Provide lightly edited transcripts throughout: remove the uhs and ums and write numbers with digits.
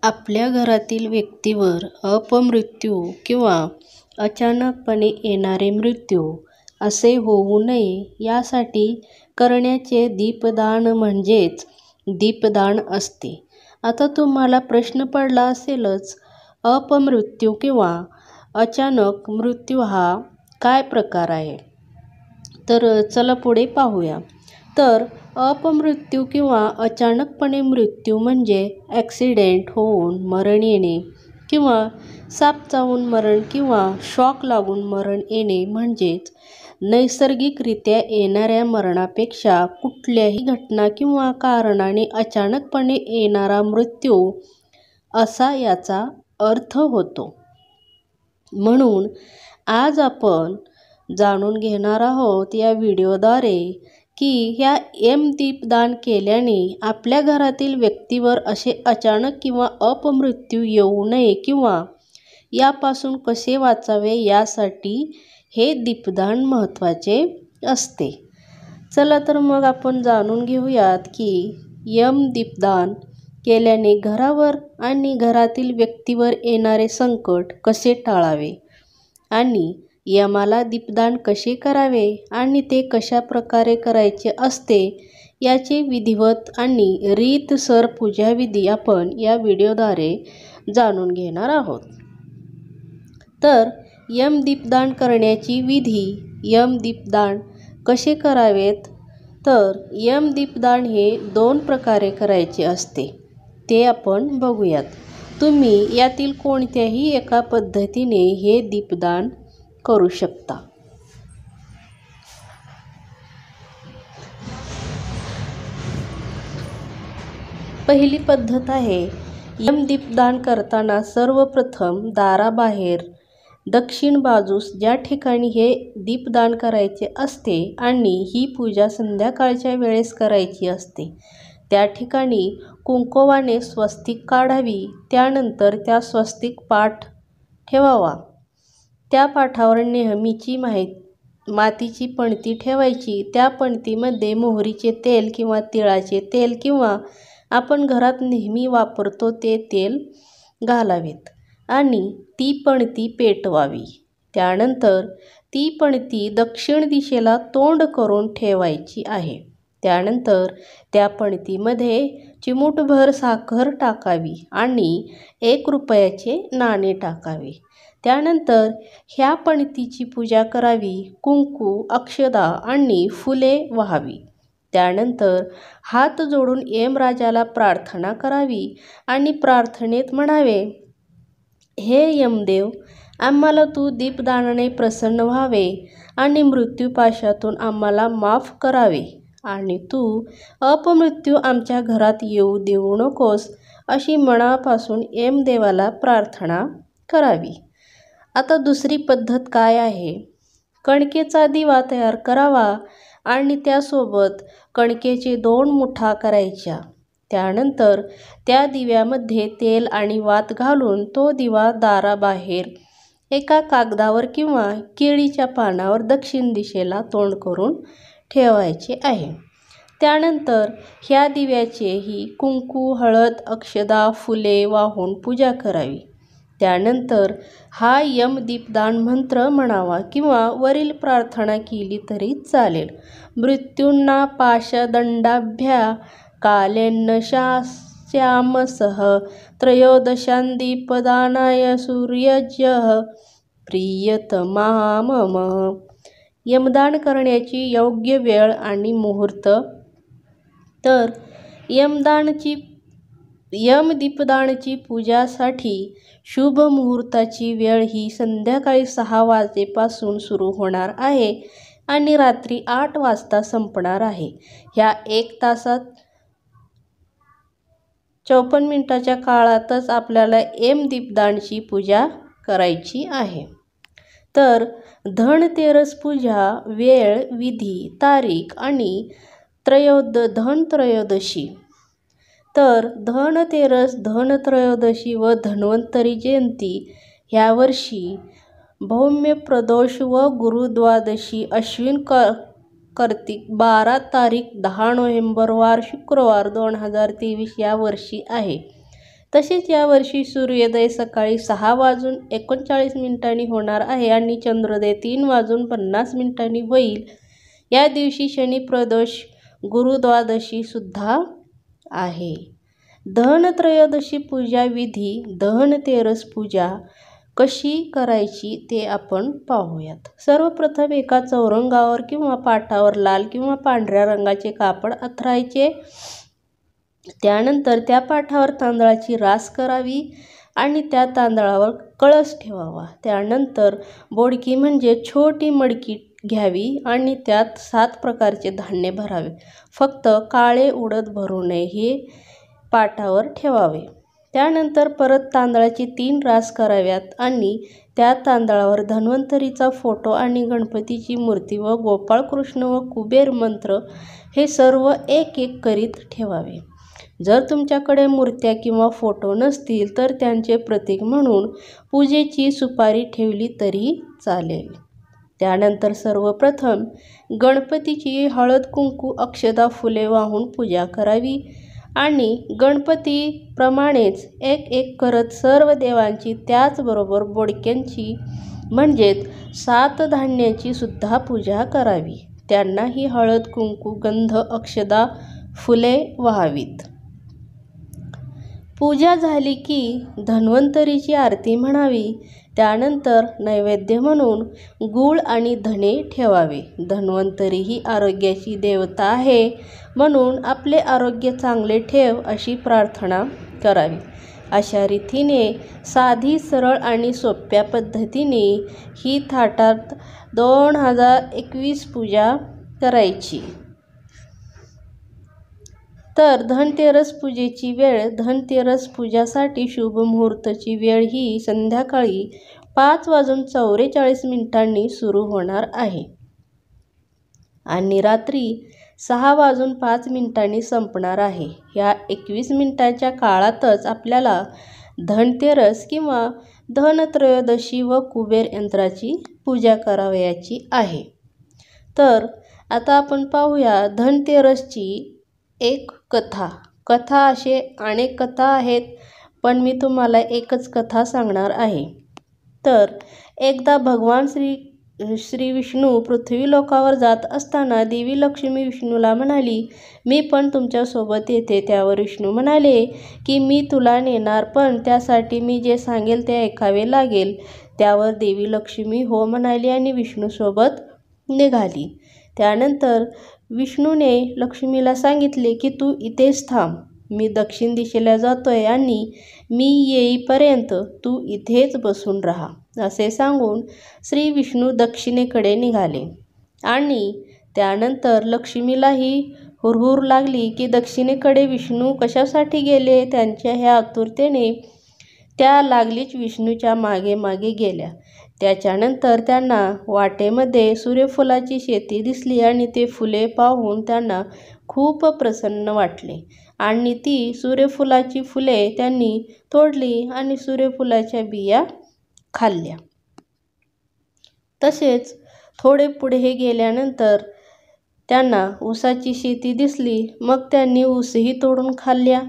आपल्या घरातील व्यक्तीवर अपमृत्यू किंवा अचानकपणे येणारे मृत्यू असे होऊ नये यासाठी करण्याचे दीपदान म्हणजेच दीपदान असते. आता तुम्हाला प्रश्न पडला असेलच, अपमृत्यू किंवा अचानक मृत्यू हा काय प्रकार आहे? तर चला पुढे पाहूया. तर अपमृत्यू किंवा अचानकपणे मृत्यू म्हणजे ॲक्सिडेंट होऊन मरण येणे किंवा साप चावून मरण किंवा शॉक लागून मरण येणे म्हणजेच नैसर्गिकरित्या येणाऱ्या मरणापेक्षा कुठल्याही घटना किंवा कारणाने अचानकपणे येणारा मृत्यू असा याचा अर्थ होतो. म्हणून आज आपण जाणून घेणार आहोत या व्हिडिओद्वारे की ह्या दीपदान केल्याने आपल्या घरातील व्यक्तीवर असे अचानक किंवा अपमृत्यू येऊ नये किंवा यापासून कसे वाचावे यासाठी हे दीपदान महत्त्वाचे असते. चला तर मग आपण जाणून घेऊयात की दीपदान केल्याने घरावर आणि घरातील व्यक्तीवर येणारे संकट कसे टाळावे आणि यमाला दीपदान कसे करावे आणि ते कशा प्रकारे करायचे असते याचे विधिवत आणि रीतसर पूजाविधी आपण या व्हिडिओद्वारे जाणून घेणार आहोत. तर दीपदान करण्याची विधी, दीपदान कसे करावेत? तर दीपदान हे 2 प्रकारे करायचे असते, ते आपण बघूयात. तुम्ही यातील कोणत्याही एका पद्धतीने हे दीपदान करू शकता. पहिली पद्धत आहे, दीपदान करताना सर्वप्रथम दाराबाहेर दक्षिण बाजूस ज्या ठिकाणी हे दीपदान करायचे असते आणि ही पूजा संध्याकाळच्या वेळेस करायची असते त्या ठिकाणी कुंकवाने स्वस्तिक काढावी. त्यानंतर त्या स्वस्तिक पाठ ठेवावा. त्या पाठावर नेहमीची मातीची पणती ठेवायची. त्या पणतीमध्ये मोहरीचे तेल किंवा तिळाचे तेल किंवा आपण घरात नेहमी वापरतो ते तेल घालावेत आणि ती पणती पेटवावी. त्यानंतर ती पणती दक्षिण दिशेला तोंड करून ठेवायची आहे. त्यानंतर त्या पणतीमध्ये चिमूटभर साखर टाकावी आणि 1 रुपयाचे नाणे टाकावे. त्यानंतर ह्या पणतीची पूजा करावी. कुंकू, अक्षदा आणि फुले व्हावी. त्यानंतर हात जोडून यमराजाला प्रार्थना करावी आणि प्रार्थनेत म्हणावे, हे यमदेव, आम्हाला तू दीपदानाने प्रसन्न व्हावे आणि मृत्यूपाशातून आम्हाला माफ करावे आणि तू अपमृत्यू आमच्या घरात येऊ देऊ नकोस अशी मनापासून यमदेवाला प्रार्थना करावी. आता दुसरी पद्धत काय आहे? कणकेचा दिवा तयार करावा आणि त्यासोबत कणकेचे 2 मुठा करायच्या. त्यानंतर त्या दिव्यामध्ये तेल आणि वात घालून तो दिवा दाराबाहेर एका कागदावर किंवा केळीच्या पानावर दक्षिण दिशेला तोंड करून ठेवायचे आहे. त्यानंतर ह्या दिव्याचेही कुंकू, हळद, अक्षदा, फुले वाहून पूजा करावी. त्यानंतर हा दीपदान मंत्र म्हणावा किंवा वरील प्रार्थना केली तरी चालेल. मृत्यूंना पाशदंडाभ्या कालेन श्यामसः त्रयोदशां दीपदानाय सूर्यजः प्रियतमा मम. यमदान करण्याची योग्य वेळ आणि मुहूर्त. तर दीपदानाची पूजासाठी शुभ मुहूर्ताची वेळ ही संध्याकाळी 6 वाजेपासून सुरू होणार आहे आणि रात्री 8 वाजता संपणार आहे. ह्या 1 तासात 54 मिनिटाच्या काळातच आपल्याला दीपदानाची पूजा करायची आहे. तर धनतेरस पूजा वेळ, विधी, तारीख आणि धनत्रयोदशी. तर धनतेरस, धनत्रयोदशी व धन्वंतरी जयंती ह्या वर्षी भौम्य प्रदोष व गुरुद्वादशी अश्विन कार्तिक 12 तारीख 10 नोव्हेंबर वार शुक्रवार 2023 या वर्षी आहे. तसेच यावर्षी सूर्योदय सकाळी 6:39 होणार आहे आणि चंद्रोदय 3:50 होईल. या दिवशी शनी प्रदोष गुरुद्वादशी सुद्धा आहे. धनत्रयोदशी पूजा विधी. धनतेरस पूजा कशी करायची ते आपण पाहूयात. सर्वप्रथम एका चौरंगावर किंवा पाटावर लाल किंवा पांढऱ्या रंगाचे कापड अंथरायचे. त्यानंतर त्या पाटावर तांदळाची रास करावी आणि त्या तांदळावर कळस ठेवावा. त्यानंतर बोडकी म्हणजे छोटी मडकी घ्यावी आणि त्यात 7 प्रकारचे धान्य भरावे. फक्त काळे उडद भरू नये हे पाटावर ठेवावे. त्यानंतर परत तांदळाची 3 रास कराव्यात आणि त्या तांदळावर धन्वंतरीचा फोटो आणि गणपतीची मूर्ती व गोपाळकृष्ण व कुबेर मंत्र हे सर्व एक एक करीत ठेवावे. जर तुमच्याकडे मूर्त्या किंवा फोटो नसतील तर त्यांचे प्रतीक म्हणून पूजेची सुपारी ठेवली तरी चालेल. त्यानंतर सर्वप्रथम गणपतीची हळद कुंकू अक्षदा फुले वाहून पूजा करावी आणि गणपतीप्रमाणेच एक एक करत सर्व देवांची त्याचबरोबर बोडक्यांची म्हणजेच 7 धान्याची सुद्धा पूजा करावी. त्यांनाही हळद कुंकू गंध अक्षदा फुले वाहावीत. पूजा झाली की धन्वंतरीची आरती म्हणावी. त्यानंतर नैवेद्य म्हणून गूळ आणि धणे ठेवावे. धन्वंतरी ही आरोग्याची देवता आहे म्हणून आपले आरोग्य चांगले ठेव अशी प्रार्थना करावी. अशा रीतीने साधी सरळ आणि सोप्या पद्धतीने ही थाटात 2021 पूजा करायची. तर धनतेरस पूजेची वेळ. धनतेरस पूजासाठी शुभ मुहूर्ताची वेळ ही संध्याकाळी 5:44 सुरू होणार आहे आणि रात्री 6:05 संपणार आहे. या 21 मिनिटांच्या काळातच आपल्याला धनतेरस किंवा धनत्रयोदशी व कुबेर यंत्राची पूजा करावयाची आहे. तर आता आपण पाहूया धनतेरसची एक कथा. कथा असे अनेक कथा आहेत पण मी तुम्हाला एकच कथा सांगणार आहे. तर एकदा भगवान श्री विष्णू पृथ्वीलोकावर जात असताना देवी लक्ष्मी विष्णूला म्हणाली, मी पण तुमच्यासोबत येते. त्यावर विष्णू म्हणाले की मी तुला नेणार पण त्यासाठी मी जे सांगेल ते ऐकावे लागेल. त्यावर देवी लक्ष्मी हो म्हणाली आणि विष्णूसोबत निघाली. त्यानंतर विष्णूने लक्ष्मीला सांगितले की तू इथेच थांब. मी दक्षिण दिशेला जातोय आणि मी येईपर्यंत तू इथेच बसून राहा. असे सांगून श्री विष्णू दक्षिणेकडे निघाले आणि त्यानंतर लक्ष्मीलाही हुरहुर लागली की दक्षिणेकडे विष्णू कशासाठी गेले. त्यांच्या ह्या आतुरतेने त्या लागलीच विष्णूच्या मागे मागे गेल्या. त्याच्यानंतर त्यांना वाटेमध्ये सूर्यफुलाची शेती दिसली आणि ते फुले पाहून त्यांना खूप प्रसन्न वाटले आणि ती सूर्यफुलाची फुले त्यांनी तोडली आणि सूर्यफुलाच्या बिया खाल्ल्या. तसेच थोडे पुढे गेल्यानंतर त्यांना ऊसाची शेती दिसली. मग त्यांनी ऊसही तोडून खाल्ल्या.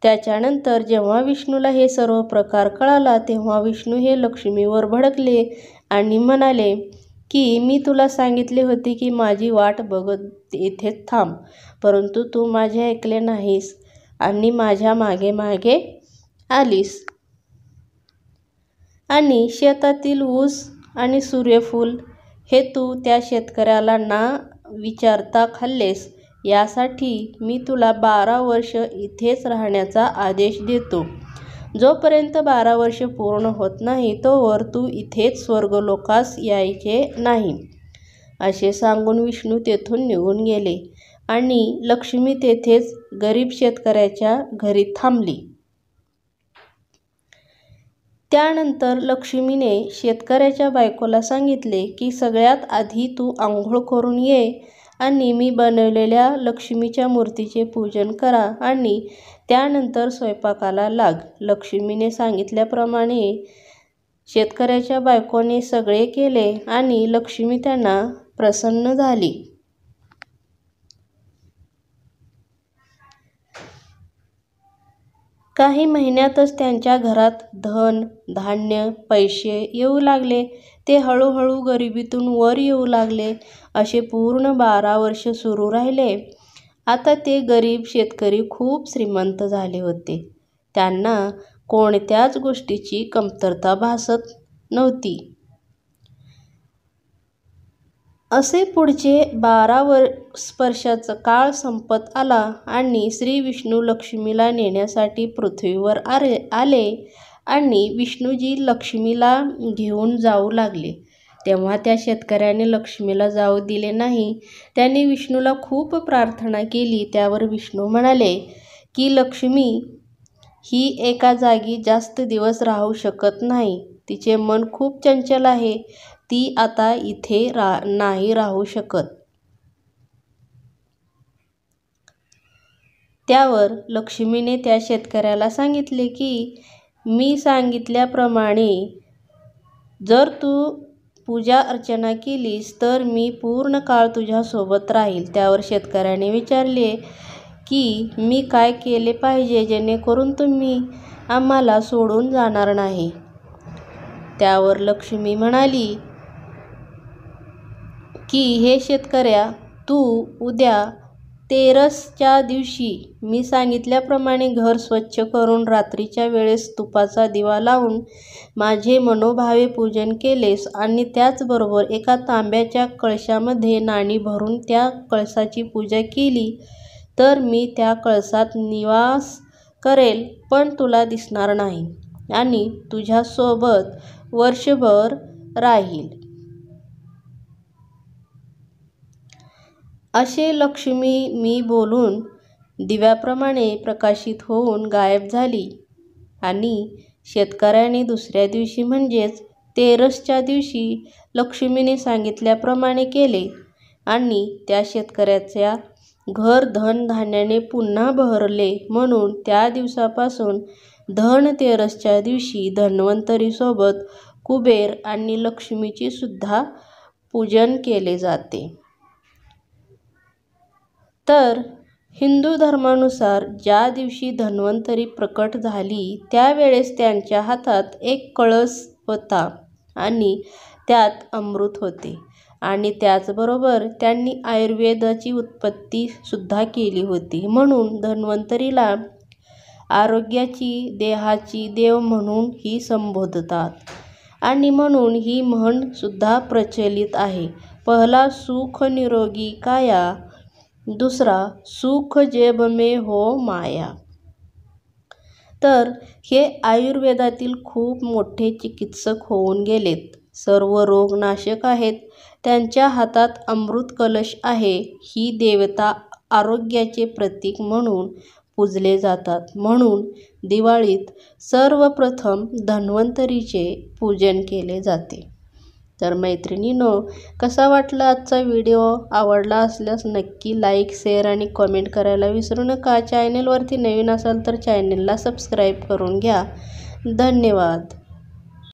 त्याच्यानंतर जेव्हा विष्णूला हे सर्व प्रकार कळाला तेव्हा विष्णू हे लक्ष्मीवर भडकले आणि म्हणाले की मी तुला सांगितले होते की माझी वाट बघत इथेच थांब, परंतु तू माझे ऐकले नाहीस आणि माझ्या मागे मागे आलीस आणि शेतातील ऊस आणि सूर्यफूल हे तू त्या शेतकऱ्याला ना विचारता खाल्लेस. यासाठी मी तुला 12 वर्ष इथेच राहण्याचा आदेश देतो. जोपर्यंत 12 वर्ष पूर्ण होत नाही तोवर तू इथेच स्वर्गलोकास यायचे नाही. असे सांगून विष्णू तेथून निघून गेले आणि लक्ष्मी तेथेच गरीब शेतकऱ्याच्या घरी थांबली. त्यानंतर लक्ष्मीने शेतकऱ्याच्या बायकोला सांगितले की सगळ्यात आधी तू आंघोळ करून ये आणि मी बनवलेल्या लक्ष्मीच्या मूर्तीचे पूजन करा आणि त्यानंतर स्वयंपाकाला लाग. लक्ष्मीने सांगितल्याप्रमाणे शेतकऱ्याच्या बायकोने सगळे केले आणि लक्ष्मी त्यांना प्रसन्न झाली. काही महिन्यातच त्यांच्या घरात धन, धान्य, पैसे येऊ लागले. ते हळूहळू गरिबीतून वर येऊ लागले. असे पूर्ण 12 वर्ष सुरू राहिले. आता ते गरीब शेतकरी खूप श्रीमंत झाले होते. त्यांना कोणत्याच गोष्टीची कमतरता भासत नव्हती. असे पुढचे 12 वर्षाचा काळ संपत आला आणि श्री विष्णू लक्ष्मीला नेण्यासाठी पृथ्वीवर आले आणि विष्णूजी लक्ष्मीला घेऊन जाऊ लागले. तेव्हा त्या शेतकऱ्याने लक्ष्मीला जाऊ दिले नाही. त्याने विष्णूला खूप प्रार्थना केली. त्यावर विष्णू म्हणाले की लक्ष्मी ही एका जागी जास्त दिवस राहू शकत नाही. तिचे मन खूप चंचल आहे. ती आता इथे नाही राहू शकत. त्यावर लक्ष्मीने त्या शेतकऱ्याला सांगितले की मी सांगितल्याप्रमाणे जर तू पूजा अर्चना केलीस तर मी पूर्ण काळ तुझ्यासोबत राहील. त्यावर शेतकऱ्याने विचारले की मी काय केले पाहिजे जेणेकरून तुम्ही आम्हाला सोडून जाणार नाही. त्यावर लक्ष्मी म्हणाली की हे शेतकऱ्या, तू उद्या तेरसच्या दिवशी मी सांगितल्याप्रमाणे घर स्वच्छ करून रात्रीच्या वेळेस तुपाचा दिवा लावून माझे मनोभावे पूजन केलेस आणि त्याचबरोबर एका तांब्याच्या कळशामध्ये नाणी भरून त्या कळसाची पूजा केली तर मी त्या कळसात निवास करेल पण तुला दिसणार नाही आणि तुझ्यासोबत वर्षभर राहील. असे लक्ष्मी बोलून दिव्याप्रमाणे प्रकाशित होऊन गायब झाली आणि शेतकऱ्याने दुसऱ्या दिवशी म्हणजेच तेरसच्या दिवशी लक्ष्मीने सांगितल्याप्रमाणे केले आणि त्या शेतकऱ्याच्या घर धन धान्याने पुन्हा बहरले. म्हणून त्या दिवसापासून धनतेरसच्या दिवशी धन्वंतरीसोबत कुबेर आणि लक्ष्मीची सुद्धा पूजन केले जाते. तर हिंदू धर्मानुसार ज्या दिवशी धन्वंतरी प्रकट झाली त्यावेळेस त्यांच्या हातात एक कळस होता आणि त्यात अमृत होते आणि त्याचबरोबर त्यांनी आयुर्वेदाची उत्पत्ती सुद्धा केली होती. म्हणून धन्वंतरीला आरोग्याची देहाची देव म्हणूनही संबोधतात आणि म्हणून ही म्हण सुद्धा प्रचलित आहे. पहिला सुख निरोगी काया, दुसरा सुख जेब में हो माया. तर हे आयुर्वेदातील खूप मोठे चिकित्सक होऊन गेलेत. सर्व रोगनाशक आहेत. त्यांच्या हातात अमृत कलश आहे. ही देवता आरोग्याचे प्रतीक म्हणून पूजले जातात. म्हणून दिवाळीत सर्वप्रथम धन्वंतरीचे पूजन केले जाते. तर मैत्रिणींनो, कसा वाटला आजचा व्हिडिओ? आवडला असल्यास नक्की लाईक, शेअर आणि कमेंट करायला विसरू नका. चॅनेलवरती नवीन असाल तर चॅनेलला सबस्क्राईब करून घ्या. धन्यवाद.